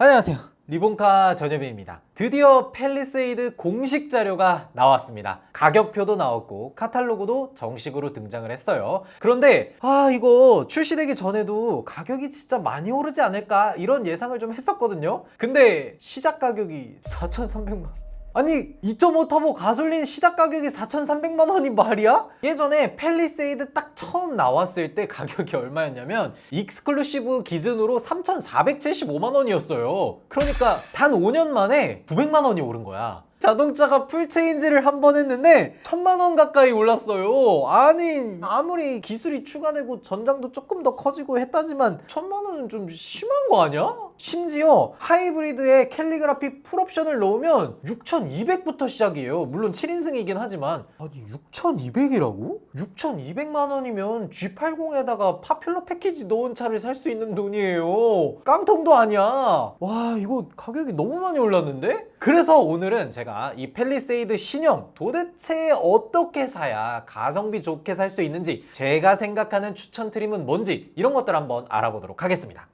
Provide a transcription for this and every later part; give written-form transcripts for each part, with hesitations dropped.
안녕하세요. 리본카 전여빈입니다. 드디어 팰리세이드 공식 자료가 나왔습니다. 가격표도 나왔고 카탈로그도 정식으로 등장을 했어요. 그런데 이거 출시되기 전에도 가격이 진짜 많이 오르지 않을까 이런 예상을 좀 했었거든요. 근데 시작 가격이 4,300만 원. 아니 2.5 터보 가솔린 시작 가격이 4,300만 원이 말이야? 예전에 팰리세이드 딱 처음 나왔을 때 가격이 얼마였냐면 익스클루시브 기준으로 3,475만 원이었어요. 그러니까 단 5년 만에 900만 원이 오른 거야. 자동차가 풀체인지를 한 번 했는데 1,000만 원 가까이 올랐어요. 아니 아무리 기술이 추가되고 전장도 조금 더 커지고 했다지만 1,000만 원은 좀 심한 거 아니야? 심지어 하이브리드에 캘리그라피 풀옵션을 넣으면 6,200부터 시작이에요. 물론 7인승이긴 하지만 아니 6,200이라고? 6,200만 원이면 G80에다가 파퓰러 패키지 넣은 차를 살 수 있는 돈이에요. 깡통도 아니야. 와 이거 가격이 너무 많이 올랐는데? 그래서 오늘은 제가 이 팰리세이드 신형 도대체 어떻게 사야 가성비 좋게 살 수 있는지, 제가 생각하는 추천 트림은 뭔지 이런 것들 한번 알아보도록 하겠습니다.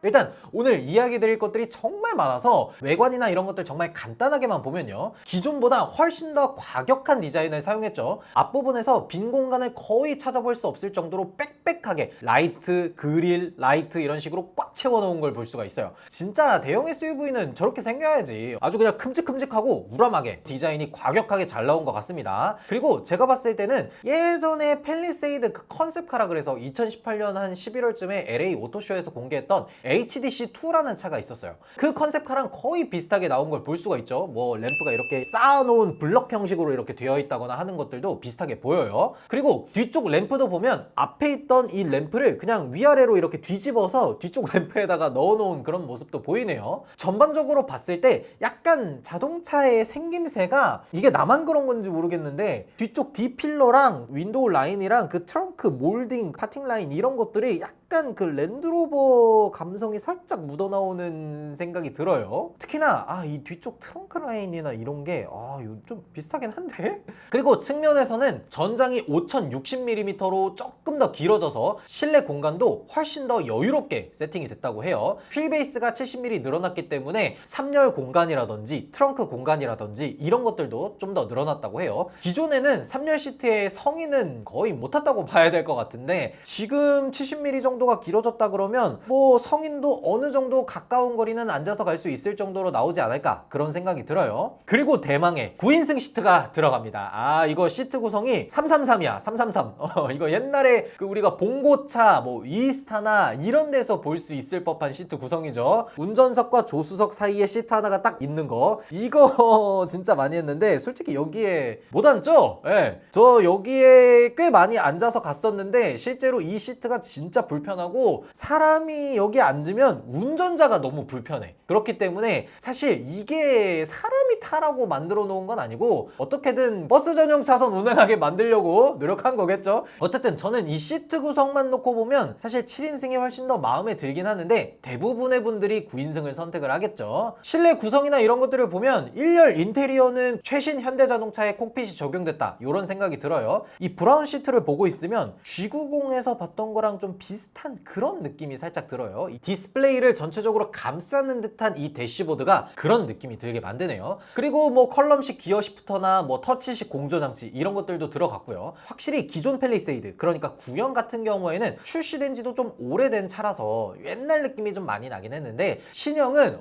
일단 오늘 이야기 드릴 것들이 정말 많아서 외관이나 이런 것들 정말 간단하게만 보면요, 기존보다 훨씬 더 과격한 디자인을 사용했죠. 앞부분에서 빈 공간을 거의 찾아볼 수 없을 정도로 빽빽하게 라이트, 그릴, 라이트 이런 식으로 꽉 채워놓은 걸 볼 수가 있어요. 진짜 대형 SUV는 저렇게 생겨야지. 아주 그냥 큼직큼직하고 우람하게 디자인이 과격하게 잘 나온 것 같습니다. 그리고 제가 봤을 때는 예전에 팰리세이드 그 컨셉카라 그래서 2018년 한 11월쯤에 LA 오토쇼에서 공개했던 HDC2라는 차가 있었어요. 그 컨셉카랑 거의 비슷하게 나온 걸 볼 수가 있죠. 뭐 램프가 이렇게 쌓아놓은 블럭 형식으로 이렇게 되어 있다거나 하는 것들도 비슷하게 보여요. 그리고 뒤쪽 램프도 보면 앞에 있던 이 램프를 그냥 위아래로 이렇게 뒤집어서 뒤쪽 램프에다가 넣어놓은 그런 모습도 보이네요. 전반적으로 봤을 때 약간 자동차의 생김새가, 이게 나만 그런 건지 모르겠는데 뒤쪽 D필러랑 윈도우 라인이랑 그 트렁크 몰딩, 파팅 라인 이런 것들이 약간 그 랜드로버 감성이 살짝 묻어나오는 생각이 들어요. 특히나 이 뒤쪽 트렁크 라인이나 이런 게 이거 좀 비슷하긴 한데? 그리고 측면에서는 전장이 5060mm로 조금 더 길어져서 실내 공간도 훨씬 더 여유롭게 세팅이 됐다고 해요. 휠베이스가 70mm 늘어났기 때문에 3열 공간이라든지 트렁크 공간이라든지 이런 것들도 좀 더 늘어났다고 해요. 기존에는 3열 시트에 성인은 거의 못 탔다고 봐야 될 것 같은데, 지금 70mm 정도가 길어졌다 그러면 뭐 성인도 어느 정도 가까운 거리는 앉아서 갈 수 있을 정도로 나오지 않을까, 그런 생각이 들어요. 그리고 대망의 9인승 시트가 들어갑니다. 이거 시트 구성이 333이야. 333. 이거 옛날에 그 우리가 봉고차 뭐 이스타나 이런 데서 볼 수 있을 법한 시트 구성이죠. 운전석과 조수석 사이에 시트 하나가 딱 있는 거, 이거 진짜 많이 했는데 솔직히 여기에 못 앉죠? 네. 저 여기에 꽤 많이 앉아서 갔었는데 실제로 이 시트가 진짜 불편하고, 사람이 여기 앉으면 운전자가 너무 불편해. 그렇기 때문에 사실 이게 사람이 타라고 만들어 놓은 건 아니고 어떻게든 버스 전용 차선 운행하게 만들려고 노력한 거겠죠. 어쨌든 저는 이 시트 구성만 놓고 보면 사실 7인승이 훨씬 더 마음에 들긴 하는데 대부분의 분들이 9인승을 선택을 하겠죠. 실내 구성이나 이런 것들을 보면 1열 인테리어는 최신 현대자동차의 콕핏이 적용됐다, 이런 생각이 들어요. 이 브라운 시트를 보고 있으면 G90에서 봤던 거랑 좀 비슷한 그런 느낌이 살짝 들어요. 이 디스플레이를 전체적으로 감싸는 듯한 이 대시보드가 그런 느낌이 들게 만드네요. 그리고 뭐 컬럼식 기어 시프터나 뭐 터치식 공조장치 이런 것들도 들어갔고요. 확실히 기존 팰리세이드, 그러니까 9형 같은 경우에는 출시된 지도 좀 오래된 차라서 옛날 느낌이 좀 많이 나긴 했는데, 신형은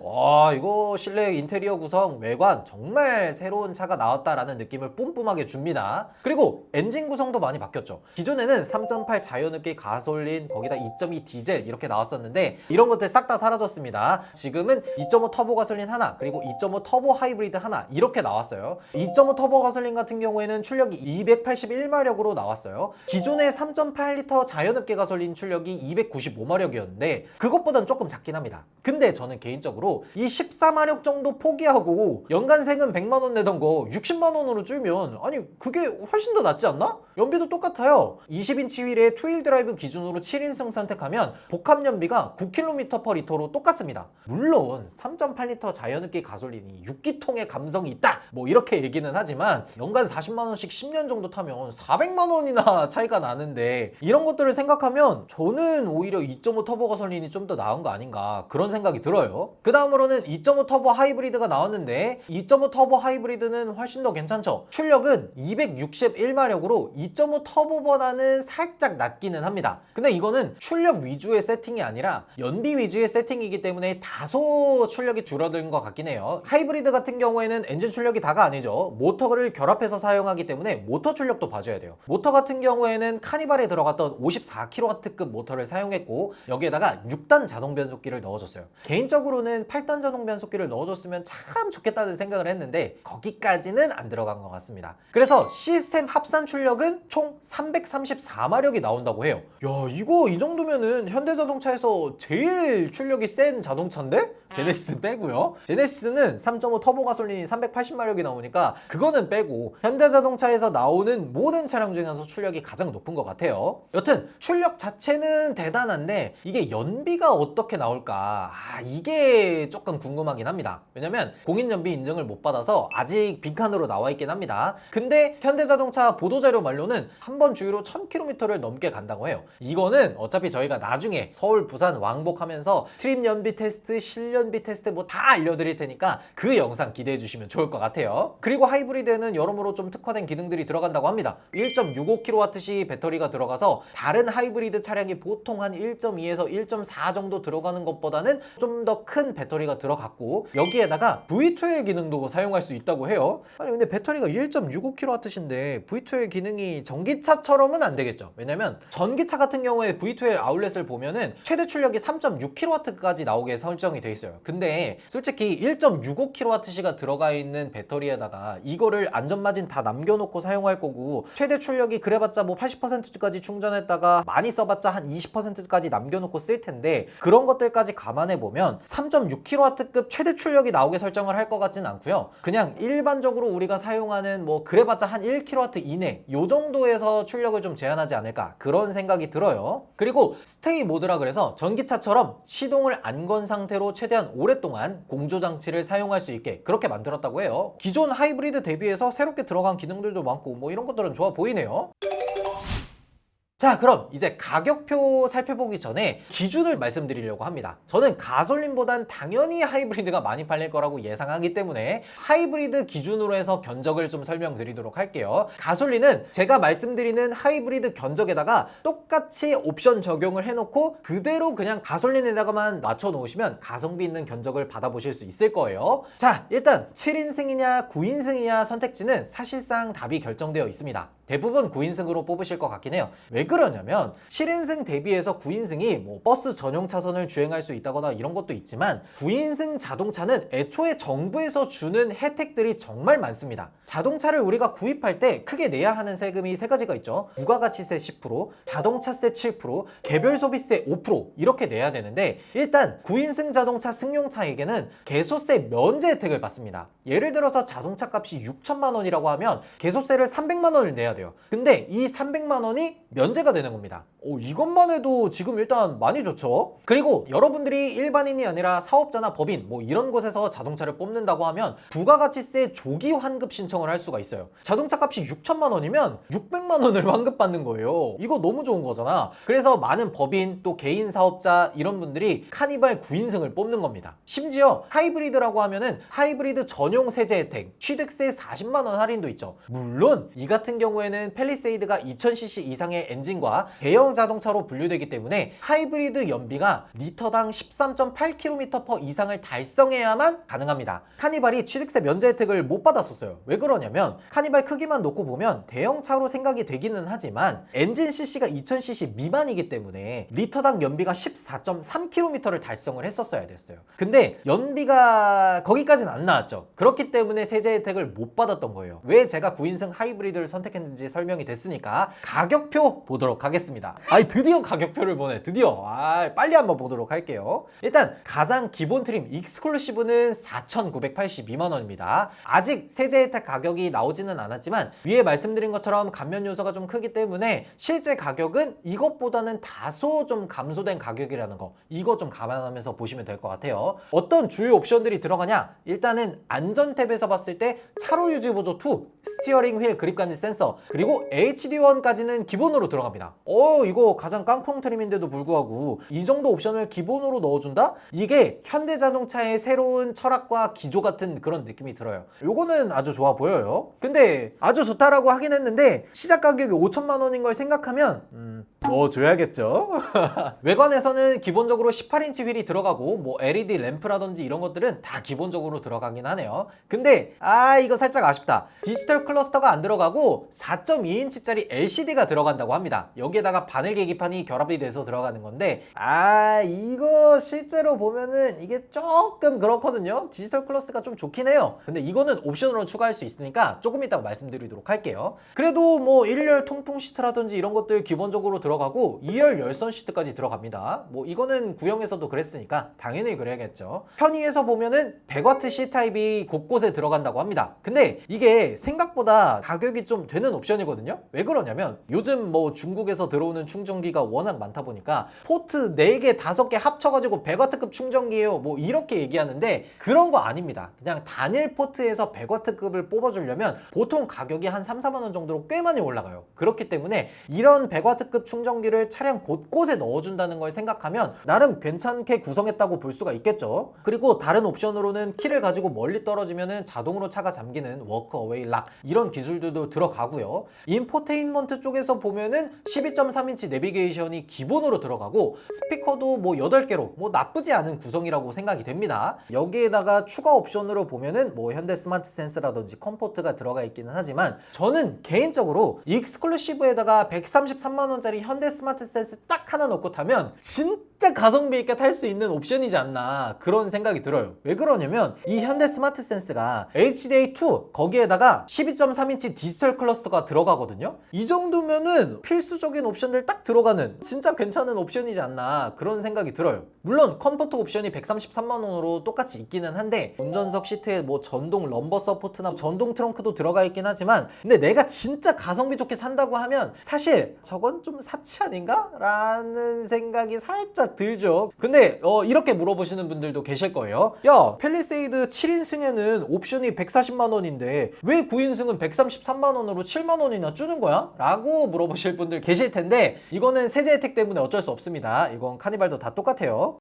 이거 실내 인테리어 구성, 외관 정말 새로운 차가 나왔다라는 느낌을 뿜뿜하게 줍니다. 그리고 엔진 구성도 많이 바뀌었죠. 기존에는 3.8 자연흡기 가솔린, 거기다 2.2 디젤 이렇게 나왔었는데 이런 것들 싹 다 사라졌습니다. 지금은 2.5 터보 가솔린 하나, 그리고 2.5 터보 하이브리드 하나 이렇게 나왔어요. 2.5 터보 가솔린 같은 경우에는 출력이 281마력으로 나왔어요. 기존의 3.8L 자연흡기 가솔린 출력이 295마력이었는데 그것보단 조금 작긴 합니다. 근데 저는 개인적으로 이 14마력 정도 포기하고 연간세금 100만원 내던 거 60만원으로 줄면 아니 그게 훨씬 더 낫지 않나? 연비도 똑같아요. 20인치 휠에 투휠 드라이브 기준으로 7인승 선택하면 복합 연비가 9km/L로 똑같습니다. 물론 3.8L 자연흡기 가솔린이 6기통의 감성이 있다 뭐 이렇게 얘기는 하지만 연간 40만원씩 10년 정도 타면 400만원이나 차이가 나는데 이런 것들을 생각하면 저는 오히려 2.5 터보 가솔린이 좀 더 나은 거 아닌가 그런 생각이 들어요. 그 다음으로는 2.5 터보 하이브리드가 나왔는데 2.5 터보 하이브리드는 훨씬 더 괜찮죠. 출력은 261마력으로 2.5 터보보다는 살짝 낮기는 합니다. 근데 이거는 출력 위주의 세팅이 아니라 연비 위주의 세팅이기 때문에 다소 출력이 줄어든 것 같긴 해요. 하이브리드 같은 경우에는 엔진 출력이 다가 아니죠. 모터를 결합해서 사용하기 때문에 모터 출력도 봐줘야 돼요. 모터 같은 경우에는 카니발에 들어갔던 54kW급 모터를 사용했고 여기에다가 6단 자동 변속기를 넣어줬어요. 개인적으로는 8단 자동 변속기를 넣어줬으면 참 좋겠다는 생각을 했는데 거기까지는 안 들어간 것 같습니다. 그래서 시스템 합산 출력은 총 334마력이 나온다고 해요. 야, 이거 이 정도면은 현대자동차에서 제일 출력이 센 자동차인데? 제네시스 빼고요. 제네시스는 3.5 터보 가솔린이 380마력이 나오니까 그거는 빼고 현대자동차에서 나오는 모든 차량 중에서 출력이 가장 높은 것 같아요. 여튼 출력 자체는 대단한데 이게 연비가 어떻게 나올까? 이게 조금 궁금하긴 합니다. 왜냐면 공인연비 인증을 못 받아서 아직 빈칸으로 나와 있긴 합니다. 근데 현대자동차 보도자료 말로는 한 번 주유로 1000km를 넘게 간다고 해요. 이거는 어차피 저희가 나중에 서울, 부산 왕복하면서 트립 연비 테스트, 실연비 테스트 뭐 다 알려드릴 테니까 그 영상 기대해 주시면 좋을 것 같아요. 그리고 하이브리드에는 여러모로 좀 특화된 기능들이 들어간다고 합니다. 1.65kWh 배터리가 들어가서 다른 하이브리드 차량이 보통 한 1.2에서 1.4 정도 들어가는 것보다는 좀 더 큰 배터리가 들어갔고 여기에다가 V2의 기능도 사용할 수 있다고 해요. 아니 근데 배터리가 1.65kWh인데 V2의 기능이 전기차처럼은 안 되겠죠. 왜냐면 전기차 같은 경우에 V2의 아울렛을 보면은 최대 출력이 3.6kW까지 나오게 설정이 돼 있어요. 근데 솔직히 1.65kWh가 들어가 있는 배터리에다가 이거를 안전마진 다 남겨놓고 사용할 거고 최대 출력이 그래봤자 뭐 80%까지 충전했다가 많이 써봤자 한 20%까지 남겨놓고 쓸 텐데 그런 것들까지 감안해 보면 3.6kW급 최대 출력이 나오게 설정을 할 것 같진 않고요. 그냥 일반적으로 우리가 사용하는 뭐 그래봤자 한 1kW 이내 요 정도에서 출력을 좀 제한하지 않을까 그런 생각이 들어요. 그리고 스테이 모드라 그래서 전기차처럼 시동을 안 건 상태로 최대한 오랫동안 공조장치를 사용할 수 있게 그렇게 만들었다고 해요. 기존 하이브리드 대비해서 새롭게 들어간 기능들도 많고 뭐 이런 것들은 좋아 보이네요. 자, 그럼 이제 가격표 살펴보기 전에 기준을 말씀드리려고 합니다. 저는 가솔린보단 당연히 하이브리드가 많이 팔릴 거라고 예상하기 때문에 하이브리드 기준으로 해서 견적을 좀 설명드리도록 할게요. 가솔린은 제가 말씀드리는 하이브리드 견적에다가 똑같이 옵션 적용을 해놓고 그대로 그냥 가솔린에다가만 맞춰놓으시면 가성비 있는 견적을 받아보실 수 있을 거예요. 자, 일단 7인승이냐 9인승이냐 선택지는 사실상 답이 결정되어 있습니다. 대부분 9인승으로 뽑으실 것 같긴 해요. 왜 그러냐면 7인승 대비해서 9인승이 뭐 버스 전용 차선을 주행할 수 있다거나 이런 것도 있지만 9인승 자동차는 애초에 정부에서 주는 혜택들이 정말 많습니다. 자동차를 우리가 구입할 때 크게 내야 하는 세금이 세 가지가 있죠. 부가가치세 10%, 자동차세 7%, 개별소비세 5% 이렇게 내야 되는데 일단 9인승 자동차 승용차에게는 개소세 면제 혜택을 받습니다. 예를 들어서 자동차 값이 6천만 원이라고 하면 개소세를 300만 원을 내야 돼요. 근데 이 300만 원이 면제가 되는 겁니다. 이것만 해도 지금 일단 많이 좋죠. 그리고 여러분들이 일반인이 아니라 사업자나 법인 뭐 이런 곳에서 자동차를 뽑는다고 하면 부가가치세 조기 환급 신청을 할 수가 있어요. 자동차 값이 6천만 원이면 600만 원을 환급받는 거예요. 이거 너무 좋은 거잖아. 그래서 많은 법인 또 개인 사업자 이런 분들이 카니발 9인승을 뽑는 겁니다. 심지어 하이브리드라고 하면은 하이브리드 전용 세제 혜택, 취득세 40만 원 할인도 있죠. 물론 이 같은 경우에는 펠리세이드가 2000cc 이상의 엔진과 대형 자동차로 분류되기 때문에 하이브리드 연비가 리터당 13.8km/h 이상을 달성해야만 가능합니다. 카니발이 취득세 면제 혜택을 못 받았었어요. 왜 그러냐면 카니발 크기만 놓고 보면 대형차로 생각이 되기는 하지만 엔진 cc가 2000cc 미만이기 때문에 리터당 연비가 14.3km를 달성을 했었어야 됐어요. 근데 연비가 거기까지는 안 나왔죠. 그렇기 때문에 세제 혜택을 못 받았던 거예요. 왜 제가 9인승 하이브리드를 선택했는지 들어가는지 설명이 됐으니까 가격표 보도록 하겠습니다. 아이 드디어 가격표를 보네. 드디어 빨리 한번 보도록 할게요. 일단 가장 기본 트림 익스클루시브는 4,982만 원입니다. 아직 세제 혜택 가격이 나오지는 않았지만 위에 말씀드린 것처럼 감면 요소가 좀 크기 때문에 실제 가격은 이것보다는 다소 좀 감소된 가격이라는 거, 이거 좀 감안하면서 보시면 될 것 같아요. 어떤 주요 옵션들이 들어가냐? 일단은 안전 탭에서 봤을 때 차로 유지 보조 2, 스티어링 휠 그립 감지 센서, 그리고 HD1까지는 기본으로 들어갑니다. 이거 가장 깡통 트림인데도 불구하고 이 정도 옵션을 기본으로 넣어준다? 이게 현대자동차의 새로운 철학과 기조 같은 그런 느낌이 들어요. 요거는 아주 좋아 보여요. 근데 아주 좋다라고 하긴 했는데 시작 가격이 5천만 원인 걸 생각하면 넣어줘야겠죠. 외관에서는 기본적으로 18인치 휠이 들어가고 뭐 LED 램프라든지 이런 것들은 다 기본적으로 들어가긴 하네요. 근데 이거 살짝 아쉽다. 디지털 클러스터가 안 들어가고 4.2인치짜리 LCD가 들어간다고 합니다. 여기에다가 바늘 계기판이 결합이 돼서 들어가는 건데 이거 실제로 보면은 이게 조금 그렇거든요. 디지털 클러스가 좀 좋긴 해요. 근데 이거는 옵션으로 추가할 수 있으니까 조금 이따가 말씀드리도록 할게요. 그래도 뭐 1열 통풍 시트라든지 이런 것들 기본적으로 들어가고 2열 열선 시트까지 들어갑니다. 뭐 이거는 구형에서도 그랬으니까 당연히 그래야겠죠. 편의에서 보면은 100W C타입이 곳곳에 들어간다고 합니다. 근데 이게 생각보다 가격이 좀 되는 옵션이거든요. 왜 그러냐면 요즘 뭐 중국에서 들어오는 충전기가 워낙 많다 보니까 포트 4개, 5개 합쳐가지고 100W급 충전기예요. 뭐 이렇게 얘기하는데 그런 거 아닙니다. 그냥 단일 포트에서 100W급을 뽑아주려면 보통 가격이 한 3, 4만 원 정도로 꽤 많이 올라가요. 그렇기 때문에 이런 100W급 충전기를 차량 곳곳에 넣어준다는 걸 생각하면 나름 괜찮게 구성했다고 볼 수가 있겠죠. 그리고 다른 옵션으로는 키를 가지고 멀리 떨어지면은 자동으로 차가 잠기는 워크 어웨이 락 이런 기술들도 들어가고요. 인포테인먼트 쪽에서 보면은 12.3인치 내비게이션이 기본으로 들어가고 스피커도 뭐 8개로 뭐 나쁘지 않은 구성이라고 생각이 됩니다. 여기에다가 추가 옵션으로 보면은 뭐 현대 스마트 센스라든지 컴포트가 들어가 있기는 하지만 저는 개인적으로 익스클루시브에다가 133만 원짜리 현대 스마트 센스 딱 하나 넣고 타면 진짜 가성비 있게 탈 수 있는 옵션이지 않나 그런 생각이 들어요. 왜 그러냐면 이 현대 스마트 센스가 HDA2 거기에다가 12.3인치 디지털 클러스터가 들어가거든요. 이 정도면은 필수적인 옵션들 딱 들어가는 진짜 괜찮은 옵션이지 않나 그런 생각이 들어요. 물론 컴포트 옵션이 133만 원으로 똑같이 있기는 한데 운전석 시트에 뭐 전동 럼버 서포트나 전동 트렁크도 들어가 있긴 하지만 근데 내가 진짜 가성비 좋게 산다고 하면 사실 저건 좀 사치 아닌가? 라는 생각이 살짝 들죠. 근데 이렇게 물어보시는 분들도 계실 거예요. 야, 팰리세이드 7인승에는 옵션이 140만 원인데 왜 9인승은 133만 원으로 7만 원이나 주는 거야? 라고 물어보실 분들 계실 텐데 이거는 세제 혜택 때문에 어쩔 수 없습니다. 이건 카니발도 다 똑같아요.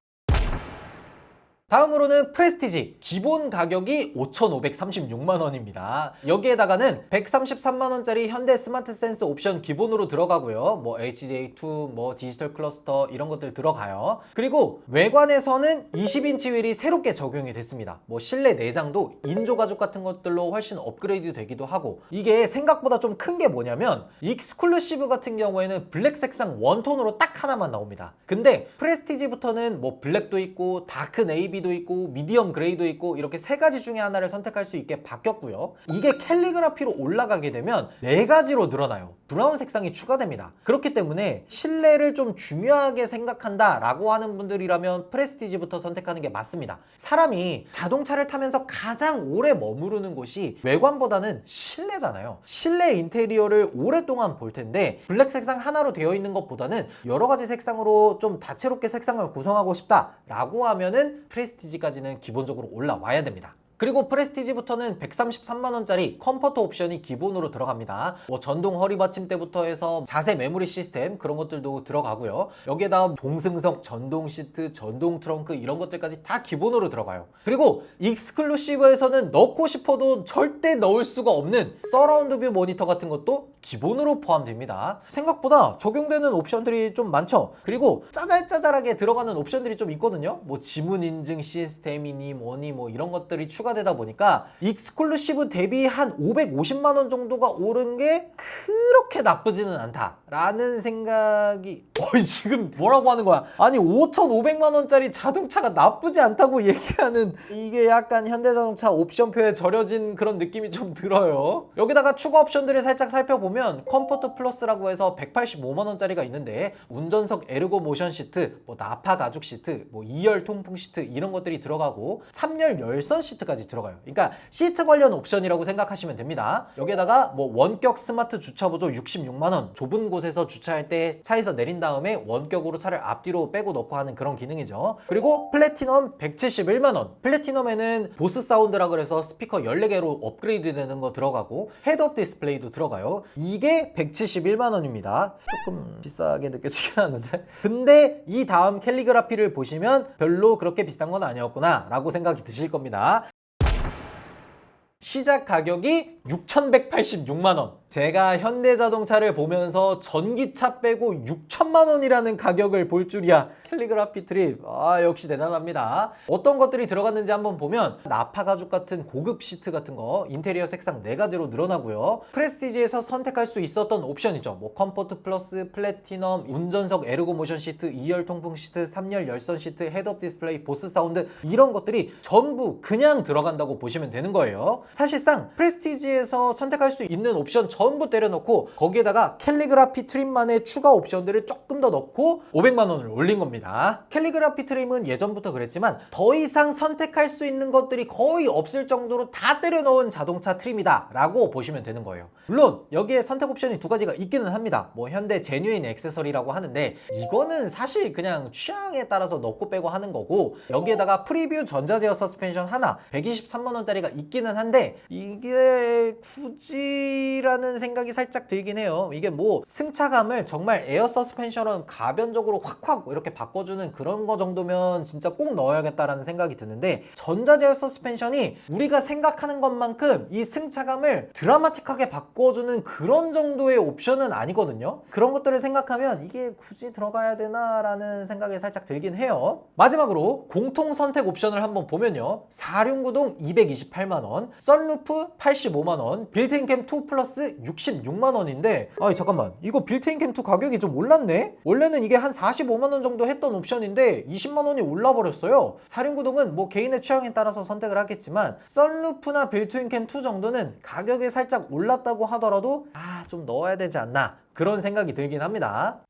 다음으로는 프레스티지 기본 가격이 5,536만 원입니다. 여기에다가는 133만 원짜리 현대 스마트 센스 옵션 기본으로 들어가고요. 뭐 HDA2, 뭐 디지털 클러스터 이런 것들 들어가요. 그리고 외관에서는 20인치 휠이 새롭게 적용이 됐습니다. 뭐 실내 내장도 인조 가죽 같은 것들로 훨씬 업그레이드 되기도 하고 이게 생각보다 좀 큰 게 뭐냐면 익스클루시브 같은 경우에는 블랙 색상 원톤으로 딱 하나만 나옵니다. 근데 프레스티지부터는 뭐 블랙도 있고 다크 네이비 도 있고 미디엄 그레이도 있고 이렇게 3가지 중에 하나를 선택할 수 있게 바뀌었고요. 이게 캘리그라피로 올라가게 되면 4가지로 늘어나요. 브라운 색상이 추가됩니다. 그렇기 때문에 실내를 좀 중요하게 생각한다 라고 하는 분들이라면 프레스티지부터 선택하는 게 맞습니다. 사람이 자동차를 타면서 가장 오래 머무르는 곳이 외관보다는 실내잖아요. 실내 인테리어를 오랫동안 볼 텐데 블랙 색상 하나로 되어 있는 것보다는 여러 가지 색상으로 좀 다채롭게 색상을 구성하고 싶다 라고 하면은 프레스티지까지는 기본적으로 올라와야 됩니다. 그리고 프레스티지부터는 133만 원짜리 컴포트 옵션이 기본으로 들어갑니다. 뭐 전동 허리 받침대부터 해서 자세 메모리 시스템 그런 것들도 들어가고요. 여기에다 동승석 전동 시트, 전동 트렁크 이런 것들까지 다 기본으로 들어가요. 그리고 익스클루시브에서는 넣고 싶어도 절대 넣을 수가 없는 서라운드 뷰 모니터 같은 것도 기본으로 포함됩니다. 생각보다 적용되는 옵션들이 좀 많죠. 그리고 짜잘짜잘하게 들어가는 옵션들이 좀 있거든요. 뭐 지문 인증 시스템이니 뭐니 뭐 이런 것들이 추가 추가되다 보니까 익스클루시브 대비 한 550만 원 정도가 오른 게 그렇게 나쁘지는 않다라는 생각이 지금 뭐라고 하는 거야? 아니 5,500만 원짜리 자동차가 나쁘지 않다고 얘기하는 이게 약간 현대자동차 옵션표에 절여진 그런 느낌이 좀 들어요. 여기다가 추가 옵션들을 살짝 살펴보면 컴포트 플러스라고 해서 185만 원짜리가 있는데 운전석 에르고 모션 시트, 뭐 나파 가죽 시트, 뭐 2열 통풍 시트 이런 것들이 들어가고 3열 열선 시트까지 들어가요. 그러니까 시트 관련 옵션이라고 생각하시면 됩니다. 여기에다가 뭐 원격 스마트 주차 보조 66만 원, 좁은 곳에서 주차할 때 차에서 내린 다음에 원격으로 차를 앞뒤로 빼고 넣고 하는 그런 기능이죠. 그리고 플래티넘 171만 원. 플래티넘에는 보스 사운드라 그래서 스피커 14개로 업그레이드 되는 거 들어가고 헤드업 디스플레이도 들어가요. 이게 171만 원입니다. 조금 비싸게 느껴지긴 하는데 근데 이 다음 캘리그라피를 보시면 별로 그렇게 비싼 건 아니었구나 라고 생각이 드실 겁니다. 시작 가격이 6,186만 원. 제가 현대자동차를 보면서 전기차 빼고 6천만 원이라는 가격을 볼 줄이야. 캘리그라피 트립 역시 대단합니다. 어떤 것들이 들어갔는지 한번 보면 나파 가죽 같은 고급 시트 같은 거 인테리어 색상 4가지로 늘어나고요. 프레스티지에서 선택할 수 있었던 옵션이죠. 뭐 컴포트 플러스, 플래티넘, 운전석 에르고 모션 시트, 2열 통풍 시트, 3열 열선 시트, 헤드업 디스플레이, 보스 사운드 이런 것들이 전부 그냥 들어간다고 보시면 되는 거예요. 사실상 프레스티지에서 선택할 수 있는 옵션 전부 때려놓고 거기에다가 캘리그라피 트림만의 추가 옵션들을 조금 더 넣고 500만 원을 올린 겁니다. 캘리그라피 트림은 예전부터 그랬지만 더 이상 선택할 수 있는 것들이 거의 없을 정도로 다 때려넣은 자동차 트림이다 라고 보시면 되는 거예요. 물론 여기에 선택 옵션이 2가지가 있기는 합니다. 뭐 현대 제뉴인 액세서리라고 하는데 이거는 사실 그냥 취향에 따라서 넣고 빼고 하는 거고 여기에다가 프리뷰 전자제어 서스펜션 하나 123만 원짜리가 있기는 한데 이게 굳이라는 생각이 살짝 들긴 해요. 이게 뭐 승차감을 정말 에어 서스펜션은 가변적으로 확확 이렇게 바꿔주는 그런 거 정도면 진짜 꼭 넣어야겠다라는 생각이 드는데 전자제어 서스펜션이 우리가 생각하는 것만큼 이 승차감을 드라마틱하게 바꿔주는 그런 정도의 옵션은 아니거든요. 그런 것들을 생각하면 이게 굳이 들어가야 되나라는 생각이 살짝 들긴 해요. 마지막으로 공통 선택 옵션을 한번 보면요. 4륜구동 228만 원, 썬루프 85만 원, 빌트인 캠 2 플러스 66만 원인데 아니 잠깐만 이거 빌트인 캠 2 가격이 좀 올랐네? 원래는 이게 한 45만 원 정도 했던 옵션인데 20만 원이 올라 버렸어요. 4륜구동은 뭐 개인의 취향에 따라서 선택을 하겠지만 썬루프나 빌트인 캠 2 정도는 가격이 살짝 올랐다고 하더라도 좀 넣어야 되지 않나 그런 생각이 들긴 합니다.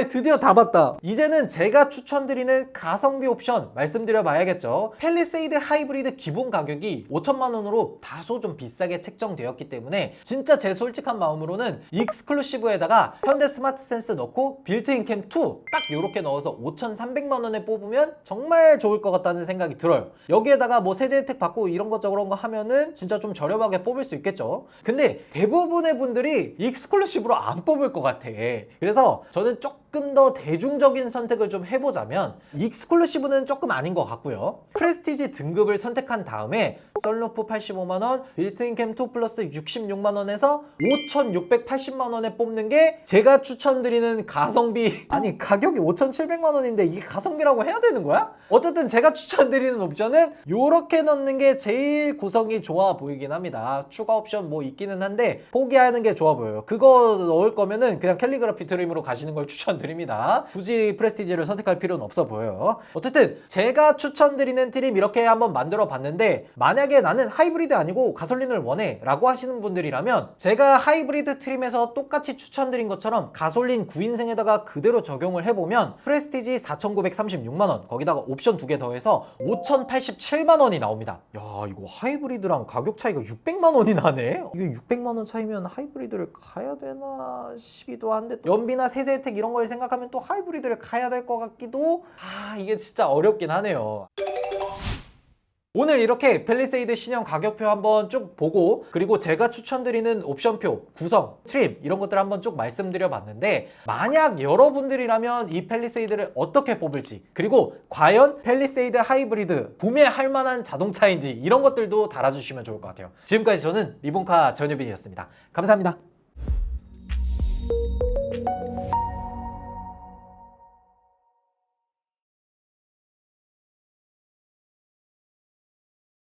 드디어 다 봤다. 이제는 제가 추천드리는 가성비 옵션 말씀드려 봐야겠죠. 팰리세이드 하이브리드 기본 가격이 5천만 원으로 다소 좀 비싸게 책정되었기 때문에 진짜 제 솔직한 마음으로는 익스클루시브에다가 현대 스마트 센스 넣고 빌트인 캠 2 딱 요렇게 넣어서 5,300만 원에 뽑으면 정말 좋을 것 같다는 생각이 들어요. 여기에다가 뭐 세제 혜택 받고 이런 것 저런 거 하면은 진짜 좀 저렴하게 뽑을 수 있겠죠. 근데 대부분의 분들이 익스클루시브로 안 뽑을 것 같아. 그래서 저는 조금 더 대중적인 선택을 좀 해보자면 익스클루시브는 조금 아닌 것 같고요. 프레스티지 등급을 선택한 다음에 썬루프 85만 원, 빌트인 캠 2 플러스 66만 원에서 5,680만 원에 뽑는 게 제가 추천드리는 가성비. 아니 가격이 5,700만 원인데 이게 가성비라고 해야 되는 거야? 어쨌든 제가 추천드리는 옵션은 요렇게 넣는 게 제일 구성이 좋아 보이긴 합니다. 추가 옵션 뭐 있기는 한데 포기하는 게 좋아 보여요. 그거 넣을 거면은 그냥 캘리그라피 트림으로 가시는 걸 추천드립니다. 굳이 프레스티지를 선택할 필요는 없어 보여요. 어쨌든 제가 추천드리는 트림 이렇게 한번 만들어 봤는데 만약에 나는 하이브리드 아니고 가솔린을 원해 라고 하시는 분들이라면 제가 하이브리드 트림에서 똑같이 추천드린 것처럼 가솔린 9인승에다가 그대로 적용을 해보면 프레스티지 4,936만 원 거기다가 옵션 2개 더해서 5,087만 원이 나옵니다. 야 이거 하이브리드랑 가격 차이가 600만 원이 나네? 이게 600만 원 차이면 하이브리드를 가야 되나 싶기도 한데 연비나 세제 혜택 이런 걸 생각하면 또 하이브리드를 가야 될 것 같기도 이게 진짜 어렵긴 하네요. 오늘 이렇게 팰리세이드 신형 가격표 한번 쭉 보고 그리고 제가 추천드리는 옵션표, 구성, 트림 이런 것들 한번 쭉 말씀드려 봤는데 만약 여러분들이라면 이 팰리세이드를 어떻게 뽑을지 그리고 과연 팰리세이드 하이브리드 구매할 만한 자동차인지 이런 것들도 달아주시면 좋을 것 같아요. 지금까지 저는 리본카 전유빈이었습니다. 감사합니다.